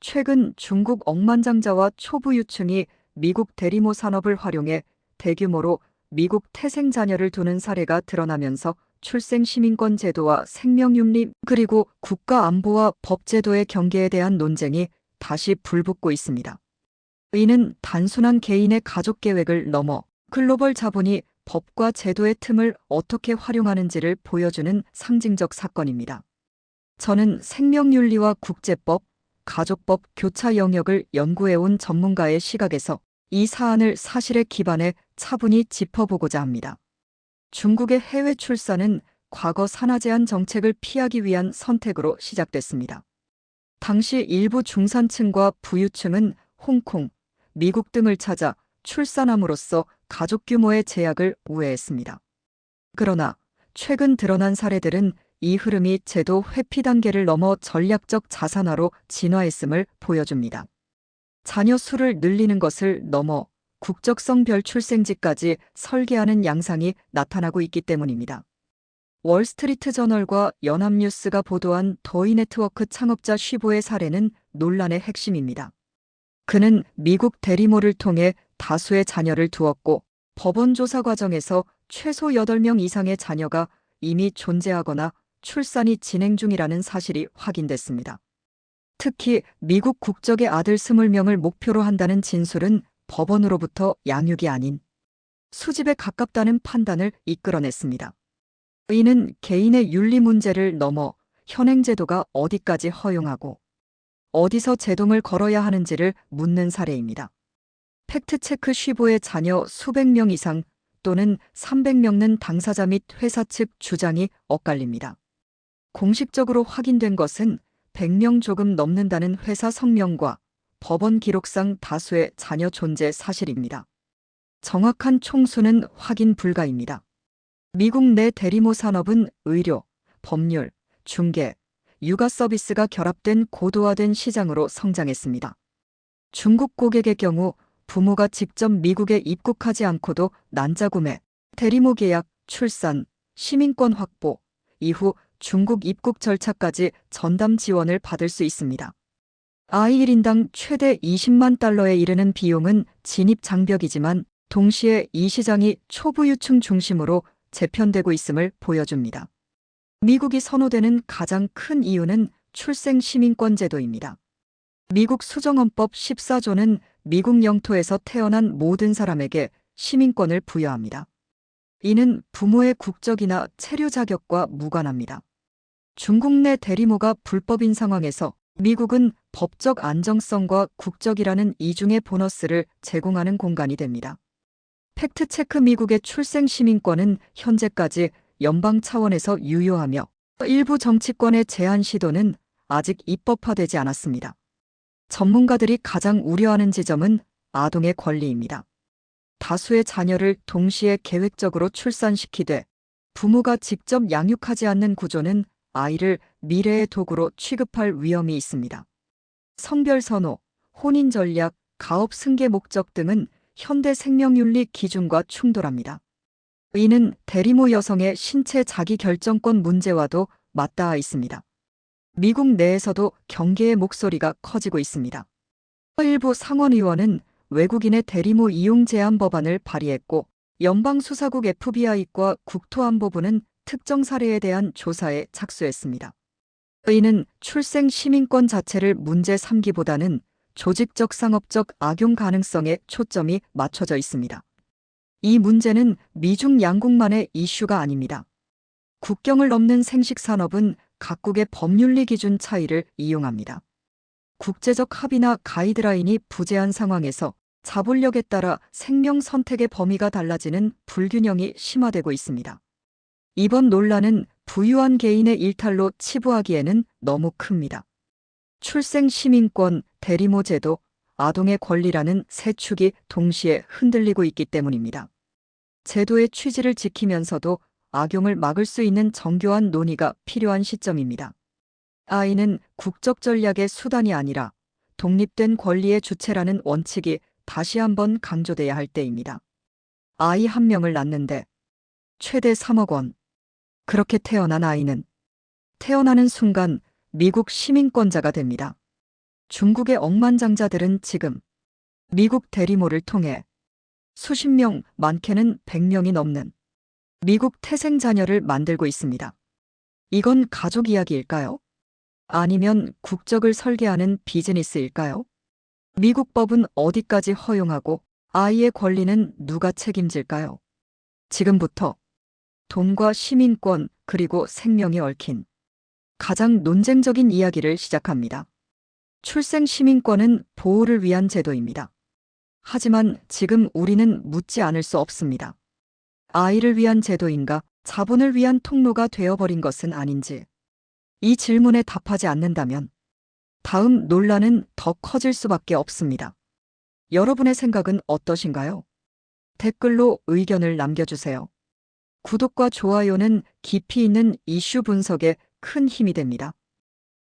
최근 중국 억만장자와 초부유층이 미국 대리모 산업을 활용해 대규모로 미국 태생 자녀를 두는 사례가 드러나면서 출생 시민권 제도와 생명윤리 그리고 국가 안보와 법 제도의 경계에 대한 논쟁이 다시 불붙고 있습니다. 이는 단순한 개인의 가족 계획을 넘어 글로벌 자본이 법과 제도의 틈을 어떻게 활용하는지를 보여주는 상징적 사건입니다. 저는 생명윤리와 국제법, 가족법 교차 영역을 연구해온 전문가의 시각에서 이 사안을 사실에 기반해 차분히 짚어보고자 합니다. 중국의 해외 출산은 과거 산하 제한 정책을 피하기 위한 선택으로 시작됐습니다. 당시 일부 중산층과 부유층은 홍콩, 미국 등을 찾아 출산함으로써 가족 규모의 제약을 우회했습니다. 그러나 최근 드러난 사례들은 이 흐름이 제도 회피 단계를 넘어 전략적 자산화로 진화했음을 보여줍니다. 자녀 수를 늘리는 것을 넘어 국적성별 출생지까지 설계하는 양상이 나타나고 있기 때문입니다. 월스트리트 저널과 연합뉴스가 보도한 더이 네트워크 창업자 쉬보의 사례는 논란의 핵심입니다. 그는 미국 대리모를 통해 다수의 자녀를 두었고 법원 조사 과정에서 최소 8명 이상의 자녀가 이미 존재하거나 출산이 진행 중이라는 사실이 확인됐습니다. 특히 미국 국적의 아들 20명을 목표로 한다는 진술은 법원으로부터 양육이 아닌 수집에 가깝다는 판단을 이끌어냈습니다. 이는 개인의 윤리 문제를 넘어 현행 제도가 어디까지 허용하고 어디서 제동을 걸어야 하는지를 묻는 사례입니다. 팩트체크 쉬보의 자녀 수백 명 이상 또는 300명는 당사자 및 회사 측 주장이 엇갈립니다. 공식적으로 확인된 것은 100명 조금 넘는다는 회사 성명과 법원 기록상 다수의 자녀 존재 사실입니다. 정확한 총수는 확인 불가입니다. 미국 내 대리모 산업은 의료, 법률, 중개, 육아 서비스가 결합된 고도화된 시장으로 성장했습니다. 중국 고객의 경우 부모가 직접 미국에 입국하지 않고도 난자 구매, 대리모 계약, 출산, 시민권 확보, 이후 중국 입국 절차까지 전담 지원을 받을 수 있습니다. 아이 1인당 최대 20만 달러에 이르는 비용은 진입 장벽이지만 동시에 이 시장이 초부유층 중심으로 재편되고 있음을 보여줍니다. 미국이 선호되는 가장 큰 이유는 출생 시민권 제도입니다. 미국 수정헌법 14조는 미국 영토에서 태어난 모든 사람에게 시민권을 부여합니다. 이는 부모의 국적이나 체류 자격과 무관합니다. 중국 내 대리모가 불법인 상황에서 미국은 법적 안정성과 국적이라는 이중의 보너스를 제공하는 공간이 됩니다. 팩트체크 미국의 출생 시민권은 현재까지 연방 차원에서 유효하며 일부 정치권의 제한 시도는 아직 입법화되지 않았습니다. 전문가들이 가장 우려하는 지점은 아동의 권리입니다. 다수의 자녀를 동시에 계획적으로 출산시키되 부모가 직접 양육하지 않는 구조는 아이를 미래의 도구로 취급할 위험이 있습니다. 성별 선호, 혼인 전략, 가업 승계 목적 등은 현대 생명윤리 기준과 충돌합니다. 이는 대리모 여성의 신체 자기결정권 문제와도 맞닿아 있습니다. 미국 내에서도 경계의 목소리가 커지고 있습니다. 일부 상원의원은 외국인의 대리모 이용 제한 법안을 발의했고 연방수사국 FBI과 국토안보부는 특정 사례에 대한 조사에 착수했습니다. 이는 출생 시민권 자체를 문제 삼기보다는 조직적 상업적 악용 가능성에 초점이 맞춰져 있습니다. 이 문제는 미중 양국만의 이슈가 아닙니다. 국경을 넘는 생식 산업은 각국의 법윤리 기준 차이를 이용합니다. 국제적 합의나 가이드라인이 부재한 상황에서 자본력에 따라 생명 선택의 범위가 달라지는 불균형이 심화되고 있습니다. 이번 논란은 부유한 개인의 일탈로 치부하기에는 너무 큽니다. 출생 시민권, 대리모 제도, 아동의 권리라는 세 축이 동시에 흔들리고 있기 때문입니다. 제도의 취지를 지키면서도 악용을 막을 수 있는 정교한 논의가 필요한 시점입니다. 아이는 국적 전략의 수단이 아니라 독립된 권리의 주체라는 원칙이 다시 한번 강조돼야 할 때입니다. 아이 한 명을 낳는데 최대 3억 원. 그렇게 태어난 아이는 태어나는 순간 미국 시민권자가 됩니다. 중국의 억만장자들은 지금 미국 대리모를 통해 수십 명, 많게는 100명이 넘는 미국 태생 자녀를 만들고 있습니다. 이건 가족 이야기일까요? 아니면 국적을 설계하는 비즈니스일까요? 미국 법은 어디까지 허용하고 아이의 권리는 누가 책임질까요? 지금부터 돈과 시민권 그리고 생명이 얽힌 가장 논쟁적인 이야기를 시작합니다. 출생 시민권은 보호를 위한 제도입니다. 하지만 지금 우리는 묻지 않을 수 없습니다. 아이를 위한 제도인가, 자본을 위한 통로가 되어버린 것은 아닌지. 이 질문에 답하지 않는다면 다음 논란은 더 커질 수밖에 없습니다. 여러분의 생각은 어떠신가요? 댓글로 의견을 남겨주세요. 구독과 좋아요는 깊이 있는 이슈 분석에 큰 힘이 됩니다.